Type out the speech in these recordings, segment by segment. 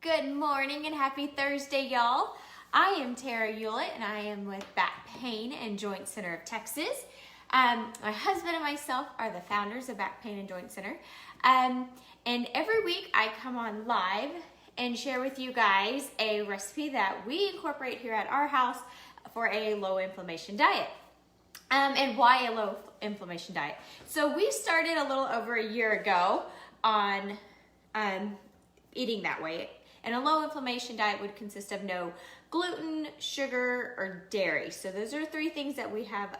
Good morning and happy Thursday, y'all. I am Tara Hewlett and I am with Back Pain and Joint Center of Texas. My husband and myself are the founders of Back Pain and Joint Center. And every week I come on live and share with you guys a recipe that we incorporate here at our house for a low inflammation diet. And why a low inflammation diet? So we started a little over a year ago on eating that way. And a low inflammation diet would consist of no gluten, sugar, or dairy. So those are three things that we have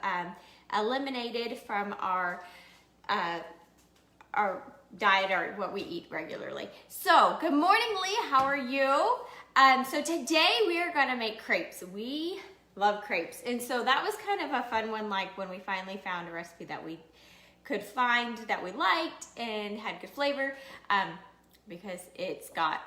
eliminated from our diet, or what we eat regularly. So good morning, Lee. How are you? So today we are going to make crepes. We love crepes. And so that was kind of a fun one, like when we finally found a recipe that we could find that we liked and had good flavor, because it's got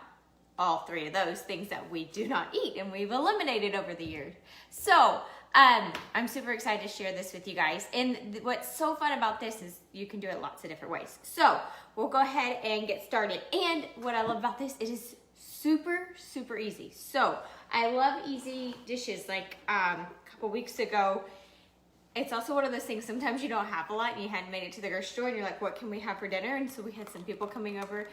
all three of those things that we do not eat and we've eliminated over the years. So I'm super excited to share this with you guys. And what's so fun about this is you can do it lots of different ways. So we'll go ahead and get started. And what I love about this, it is super, super easy. So I love easy dishes. Like a couple weeks ago, it's also one of those things, sometimes you don't have a lot and you hadn't made it to the grocery store and you're like, what can we have for dinner? And so we had some people coming over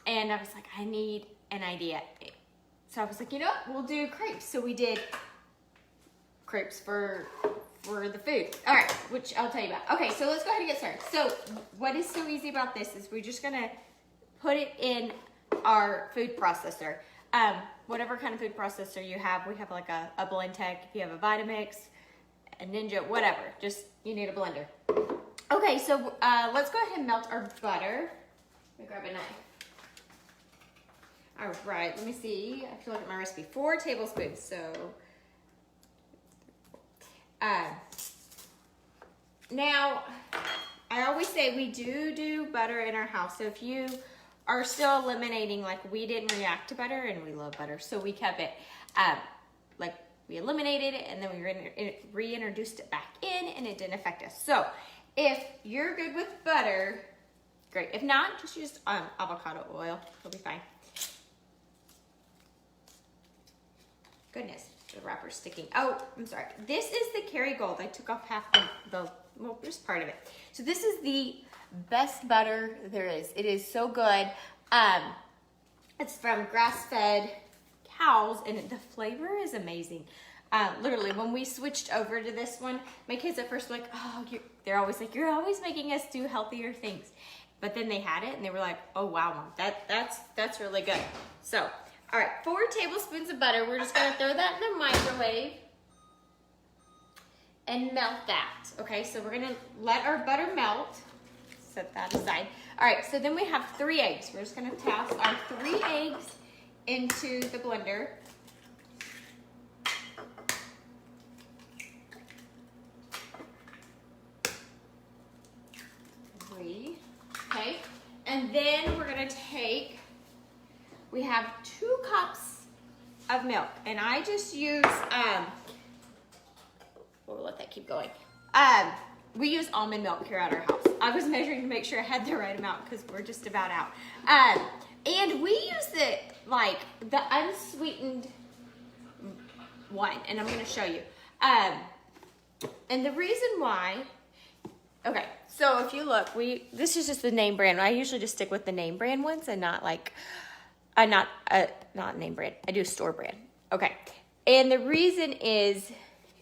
and I was like, I need an idea. So I was like, you know what, we'll do crepes. So we did crepes for the food. All right, which I'll tell you about. Okay, so let's go ahead and get started. So what is so easy about this is we're just gonna put it in our food processor. Whatever kind of food processor you have, we have like a Blendtec, if you have a Vitamix, a Ninja, whatever, just you need a blender. Okay, so let's go ahead and melt our butter. Let me grab a knife. All right, let me see. I have to look at my recipe. 4 tablespoons. So, now I always say we do butter in our house. So if you are still eliminating, like we didn't react to butter, and we love butter, so we kept it. Like we eliminated it, and then we reintroduced it back in, and it didn't affect us. So if you're good with butter, great. If not, just use avocado oil. It'll be fine. Goodness, the wrapper's sticking. Oh, I'm sorry. This is the Kerrygold. I took off half well, just part of it. So this is the best butter there is. It is so good. It's from grass-fed cows, and the flavor is amazing. Literally, when we switched over to this one, my kids at first were like, oh, they're always like, you're always making us do healthier things. But then they had it, and they were like, oh, wow, Mom, that's really good. So, all right, 4 tablespoons of butter. We're just gonna throw that in the microwave and melt that. Okay, so we're gonna let our butter melt. Set that aside. All right, so then we have 3 eggs. We're just gonna toss our 3 eggs into the blender. Okay, and then we're gonna take, we have 2 cups of milk, and I just use, we'll let that keep going. We use almond milk here at our house. I was measuring to make sure I had the right amount because we're just about out. And we use the unsweetened one, and I'm gonna show you. And the reason why, okay, so if you look, this is just the name brand. I usually just stick with the name brand ones and not like, not name brand. I do store brand. Okay. And the reason is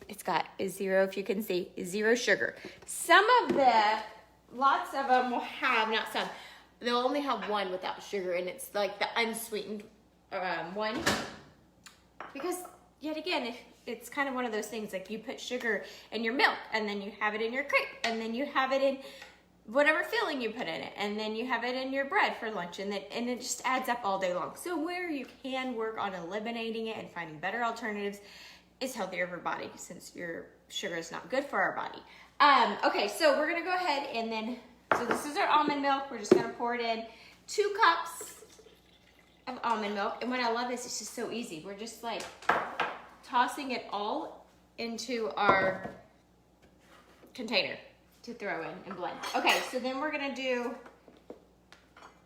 it's got 0, if you can see, 0 sugar. Lots of them will have, not some, they'll only have 1 without sugar, and it's like the unsweetened one. Because yet again, it's kind of one of those things, like you put sugar in your milk, and then you have it in your crepe, and then you have it in whatever filling you put in it, and then you have it in your bread for lunch, and it just adds up all day long. So where you can work on eliminating it and finding better alternatives is healthier for your body, since your sugar is not good for our body. Okay, so we're gonna go ahead and then, so this is our almond milk. We're just gonna pour it in, 2 cups of almond milk. And what I love is it's just so easy. We're just like tossing it all into our container to throw in and blend. Okay, so then we're gonna do,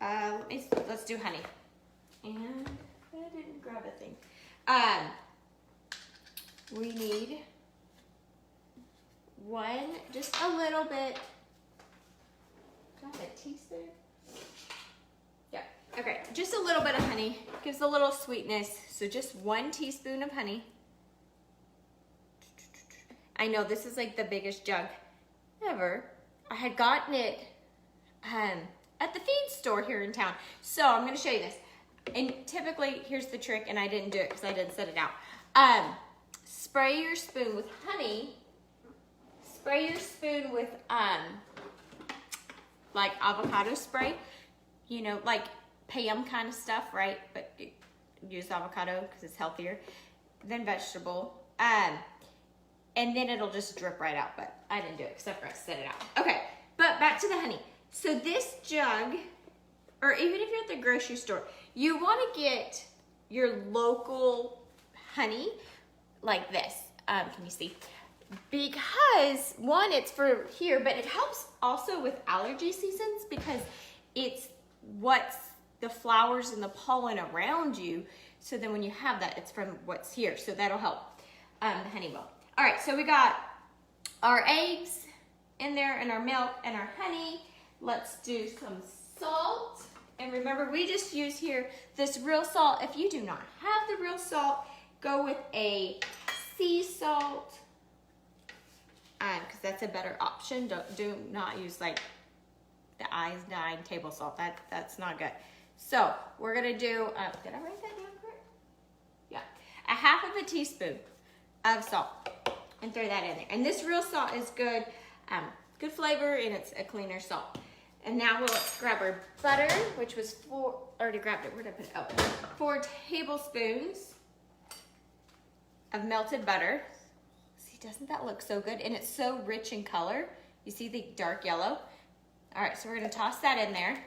let's do honey. And thing. We need just a little bit. Do I have a teaspoon? Yeah. Okay, just a little bit of honey. Gives a little sweetness. So just 1 teaspoon of honey. I know this is like the biggest jug ever. I had gotten it at the feed store here in town. So I'm gonna show you this. And typically, here's the trick, and I didn't do it because I didn't set it out. Spray your spoon with honey. Spray your spoon with like avocado spray. You know, like Pam kind of stuff, right? But use avocado because it's healthier than vegetable. And then it'll just drip right out, but I didn't do it because I forgot to set it out. Okay, but back to the honey. So this jug, or even if you're at the grocery store, you want to get your local honey like this. Can you see? Because one, it's for here, but it helps also with allergy seasons because it's what's the flowers and the pollen around you. So then when you have that, it's from what's here. So that'll help the honey will. All right, so we got our eggs in there and our milk and our honey. Let's do some salt. And remember, we just use here this real salt. If you do not have the real salt, go with a sea salt because that's a better option. Do not use like the iodine table salt. That's not good. So we're gonna do, did I write that down correct? Yeah, 1/2 teaspoon of salt and throw that in there. And this real salt is good, good flavor, and it's a cleaner salt. And now let's grab our butter, which was already grabbed it. Where did I put it? Oh, 4 tablespoons of melted butter. See, doesn't that look so good? And it's so rich in color. You see the dark yellow? All right, so we're gonna toss that in there.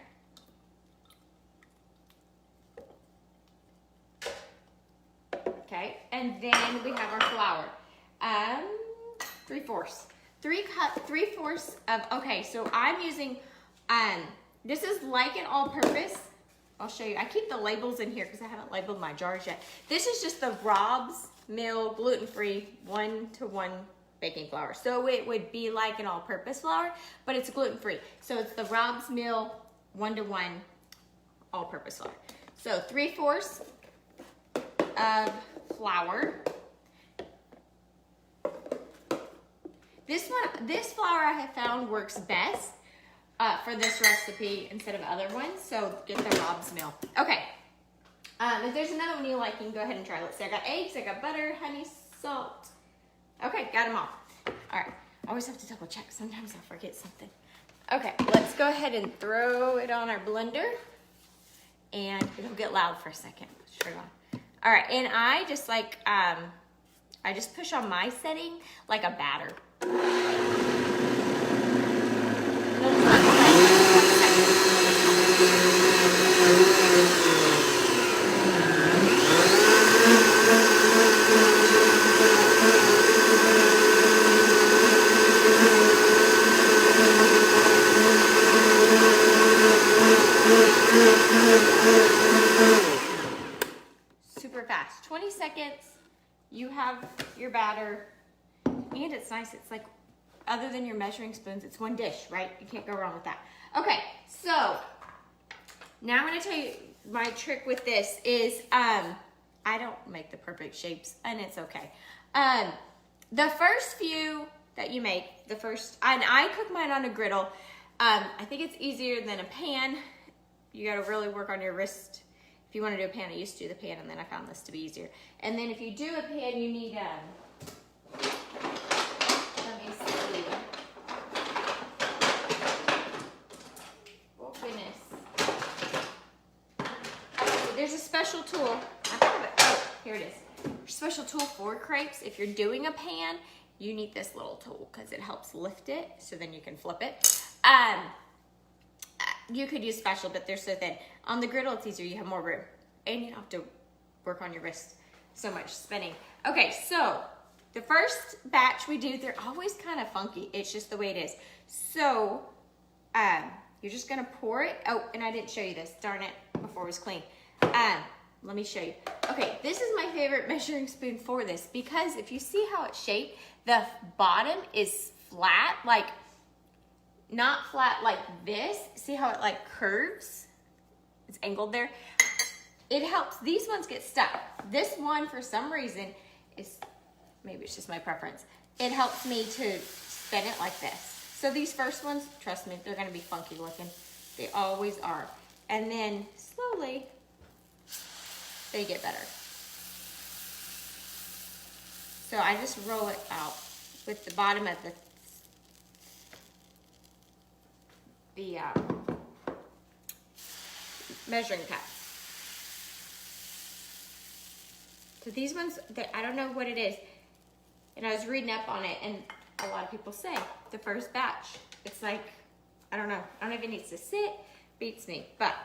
Okay, and then we have our flour. 3/4. 3/4 of, okay, so I'm using, this is like an all-purpose. I'll show you. I keep the labels in here because I haven't labeled my jars yet. This is just the Rob's Mill gluten-free 1-to-1 baking flour. So it would be like an all-purpose flour, but it's gluten-free. So it's the Rob's Mill 1-to-1 all-purpose flour. So 3/4 of flour. This flour I have found works best for this recipe instead of other ones. So get the Rob's Mill. Okay. If there's another one you like, you can go ahead and try. Let's see. I got eggs, I got butter, honey, salt. Okay, got them all. All right. I always have to double check. Sometimes I forget something. Okay, let's go ahead and throw it on our blender. And it'll get loud for a second. Sure. All right, and I just like, I just push on my setting like a batter. Super fast, 20 seconds, you have your batter, and it's nice. It's like, other than your measuring spoons, it's one dish, right? You can't go wrong with that. Okay, so now I'm gonna tell you my trick with this is, I don't make the perfect shapes, and it's okay. The first few that you make, and I cook mine on a griddle. I think it's easier than a pan. You gotta really work on your wrist. If you wanna do a pan, I used to do the pan, and then I found this to be easier. And then if you do a pan, you need, let me see. Oh goodness. There's a special tool. I have it. Oh, here it is. There's a special tool for crepes. If you're doing a pan, you need this little tool because it helps lift it, so then you can flip it. You could use special, but they're so thin. On the griddle, it's easier. You have more room, and you don't have to work on your wrist so much spinning. Okay, so the first batch we do, they're always kind of funky. It's just the way it is. So you're just gonna pour it. Oh, and I didn't show you this. Darn it, before it was clean. Let me show you. Okay, this is my favorite measuring spoon for this because if you see how it's shaped, the bottom is flat, like not flat like this. See how it like curves? It's angled there. It helps, these ones get stuck. This one, for some reason, is, maybe it's just my preference. It helps me to spin it like this. So these first ones, trust me, they're gonna be funky looking. They always are. And then slowly, they get better. So I just roll it out with the bottom of the measuring cup. So these ones, I don't know what it is. And I was reading up on it, and a lot of people say the first batch, it's like, I don't know if it needs to sit, beats me. But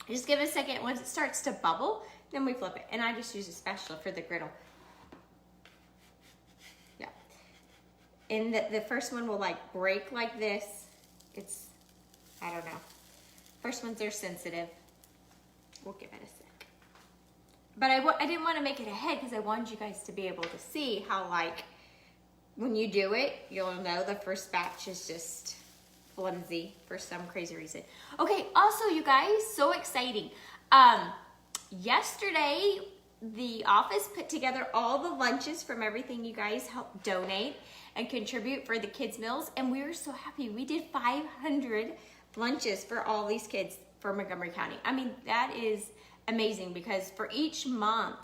just give it a second. Once it starts to bubble, then we flip it. And I just use a spatula for the griddle. Yeah. And the first one will like break like this. It's, I don't know. First ones are sensitive. We'll give it a sec. But I didn't want to make it a head because I wanted you guys to be able to see how like, when you do it, you'll know the first batch is just flimsy for some crazy reason. Okay, also you guys, so exciting. Yesterday, the office put together all the lunches from everything you guys helped donate and contribute for the kids' meals, and we were so happy. We did 500 lunches for all these kids for Montgomery County. I mean, that is amazing because for each month,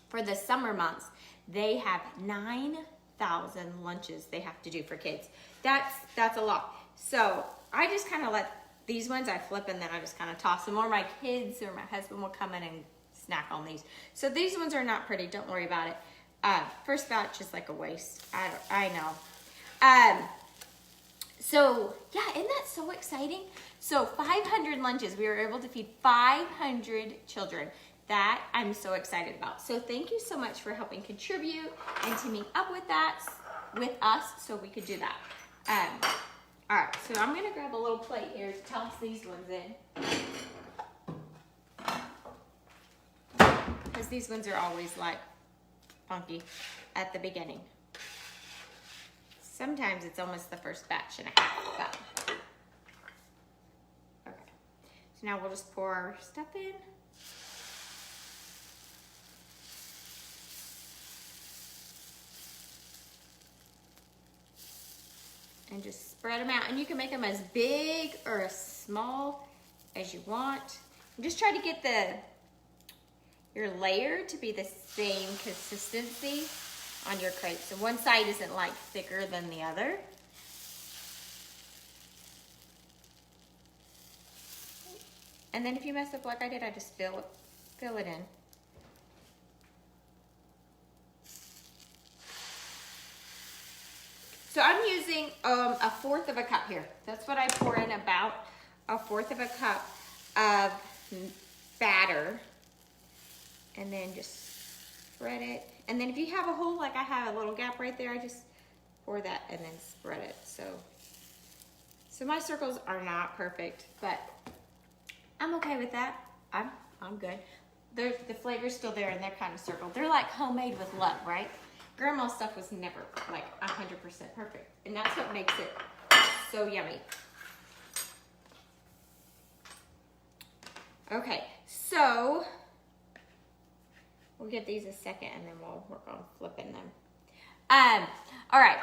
for the summer months, they have 9,000 lunches they have to do for kids. That's a lot. So I just kind of let these ones, I flip and then I just kind of toss them, or my kids or my husband will come in and snack on these. So these ones are not pretty, don't worry about it. First batch is like a waste, I know. So yeah, isn't that so exciting? So 500 lunches, we were able to feed 500 children. That I'm so excited about. So thank you so much for helping contribute and teaming up with us so we could do that. All right, so I'm gonna grab a little plate here to toss these ones in. Because these ones are always like funky at the beginning. Sometimes it's almost the first batch and a half, but. Okay, so now we'll just pour our stuff in. And just spread them out. And you can make them as big or as small as you want. And just try to get your layer to be the same consistency on your crepes. So one side isn't like thicker than the other. And then if you mess up like I did, I just fill it in. So I'm using a 1/4 of a cup here. That's what I pour in, about a 1/4 of a cup of batter. And then just spread it. And then if you have a hole, like I have a little gap right there, I just pour that and then spread it. So my circles are not perfect, but I'm okay with that. I'm good. The flavor's still there and they're kind of circled. They're like homemade with love, right? Grandma's stuff was never like 100% perfect. And that's what makes it so yummy. Okay, so we'll give these a second and then we'll work on flipping them. All right,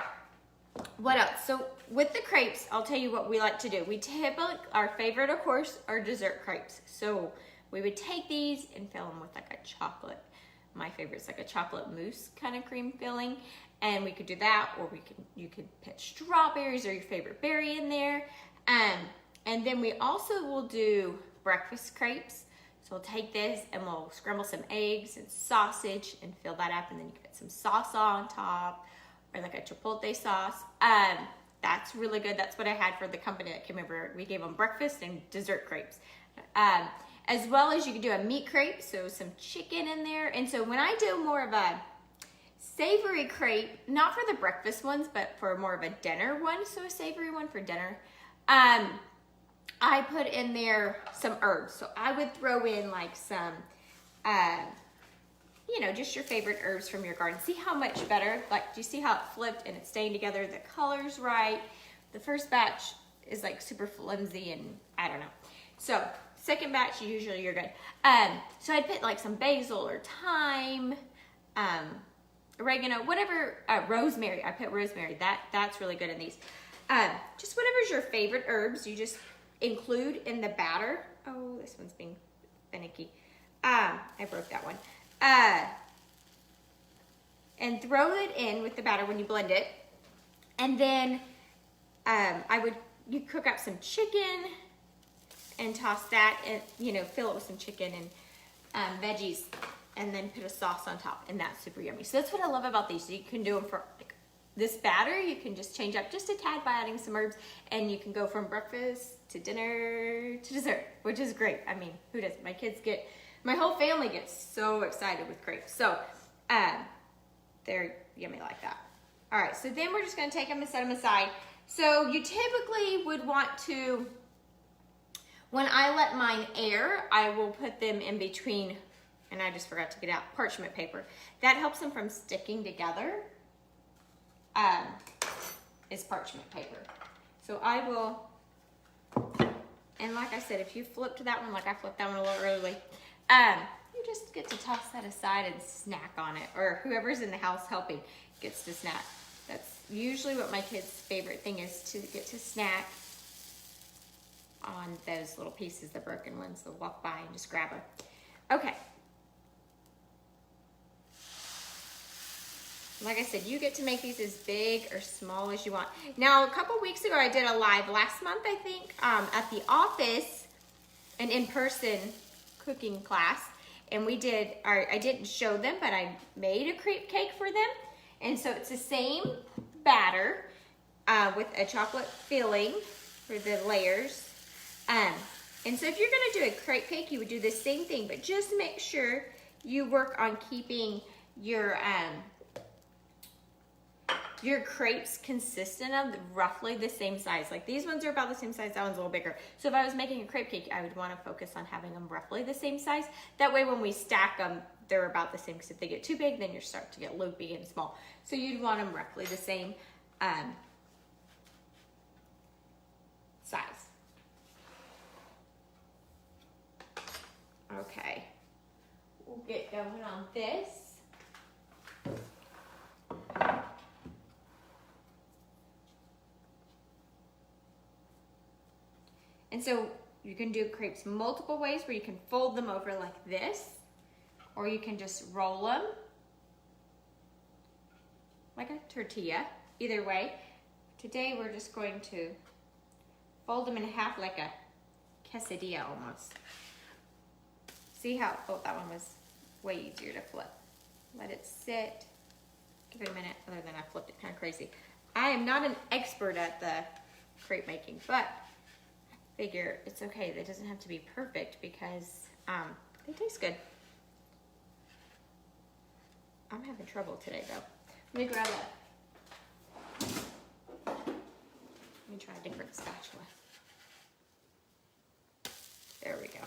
what else? So with the crepes, I'll tell you what we like to do. We typically, our favorite of course, are dessert crepes. So we would take these and fill them with like a chocolate. My favorite's like a chocolate mousse kind of cream filling. And we could do that, or you could put strawberries or your favorite berry in there. And then we also will do breakfast crepes. So we'll take this and we'll scramble some eggs and sausage and fill that up, and then you can put some salsa on top or like a chipotle sauce. That's really good. That's what I had for the company that came over. We gave them breakfast and dessert crepes. As well as you can do a meat crepe, so some chicken in there. And so when I do more of a savory crepe, not for the breakfast ones, but for more of a dinner one, so a savory one for dinner, I put in there some herbs. So I would throw in like some you know, just your favorite herbs from your garden. See how much better, like, do you see how it flipped and it's staying together? The color's right. The first batch is like super flimsy and I don't know. So second batch, usually you're good. So I'd put like some basil or thyme, oregano, whatever, rosemary. I put rosemary. That's really good in these. Just whatever's your favorite herbs, you just include in the batter. Oh, this one's being finicky. I broke that one. And throw it in with the batter when you blend it. And then you cook up some chicken and toss that and, you know, fill it with some chicken and veggies and then put a sauce on top, and that's super yummy. So that's what I love about these. So you can do them for like, this batter, you can just change up just a tad by adding some herbs, and you can go from breakfast to dinner to dessert, which is great. I mean, who doesn't? My whole family gets so excited with crepes. So they're yummy like that. All right, so then we're just gonna take them and set them aside. So you typically would want to, when I let mine air, I will put them in between, and I just forgot to get out, parchment paper. That helps them from sticking together, is parchment paper. So I will, and like I said, if you flipped that one, like I flipped that one a little early, you just get to toss that aside and snack on it, or whoever's in the house helping gets to snack. That's usually what my kids' favorite thing is, to get to snack on those little pieces, the broken ones. They'll walk by and just grab them. Okay. Like I said, you get to make these as big or small as you want. Now, a couple weeks ago, I did a live last month, I think, at the office, an in-person cooking class. And we did, I didn't show them, but I made a crepe cake for them. And so it's the same batter with a chocolate filling for the layers. And so if you're gonna do a crepe cake, you would do the same thing, but just make sure you work on keeping your crepes consistent of roughly the same size. Like these ones are about the same size, that one's a little bigger. So if I was making a crepe cake, I would wanna focus on having them roughly the same size. That way when we stack them, they're about the same, because if they get too big, then you start to get loopy and small. So you'd want them roughly the same size. Okay, we'll get going on this. And so you can do crepes multiple ways, where you can fold them over like this, or you can just roll them like a tortilla. Either way, today we're just going to fold them in half like a quesadilla almost. See how, oh, that one was way easier to flip. Let it sit, give it a minute, other than I flipped it kind of crazy. I am not an expert at the crepe making, but I figure it's okay. It doesn't have to be perfect because they taste good. I'm having trouble today though. Let me grab that. Let me try a different spatula. There we go.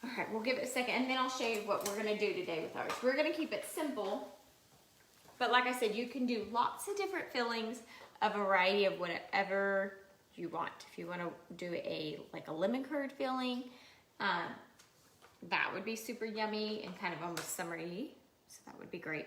All right, we'll give it a second and then I'll show you what we're gonna do today with ours. We're gonna keep it simple, but like I said, you can do lots of different fillings, a variety of whatever you want. If you want to do like a lemon curd filling, that would be super yummy and kind of almost summery, so that would be great.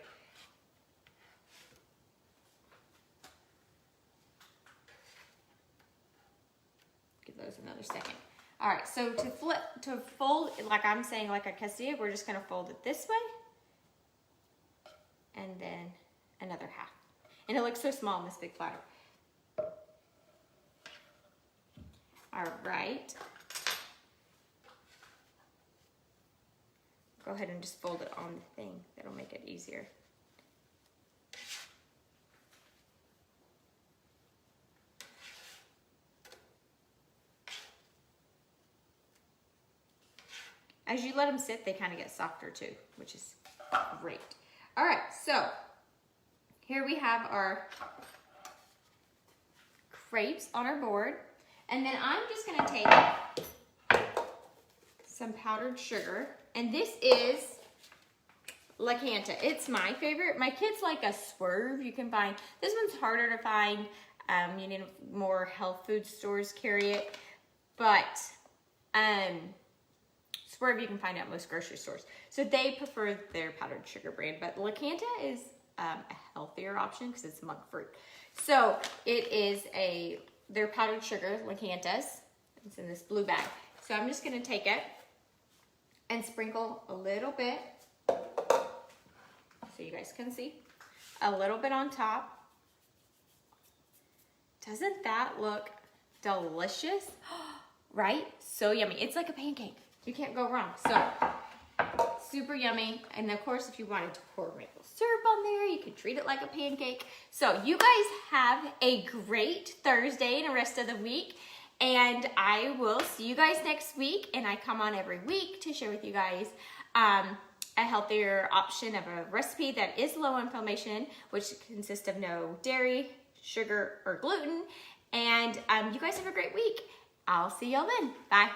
Give those another second. All right, so to fold, like I'm saying, like a quesadilla, we're just gonna fold it this way, and then another half. And it looks so small in this big platter. All right. Go ahead and just fold it on the thing. That'll make it easier. As you let them sit, they kind of get softer too, which is great. All right, so here we have our crepes on our board. And then I'm just gonna take some powdered sugar, and this is Lacanta. It's my favorite. My kids like a Swerve. You can find, this one's harder to find. You need more health food stores carry it, but Swerve you can find at most grocery stores. So they prefer their powdered sugar brand, but Lacanta is a healthier option because it's monk fruit. So it is their powdered sugar, Lacantas. It's in this blue bag. So I'm just gonna take it and sprinkle a little bit, so you guys can see, a little bit on top. Doesn't that look delicious? Right? So yummy. It's like a pancake. You can't go wrong. So super yummy. And of course, if you wanted to pour maple syrup on there, you could treat it like a pancake. So you guys have a great Thursday and the rest of the week. And I will see you guys next week. And I come on every week to share with you guys a healthier option of a recipe that is low inflammation, which consists of no dairy, sugar, or gluten. And you guys have a great week. I'll see y'all then. Bye.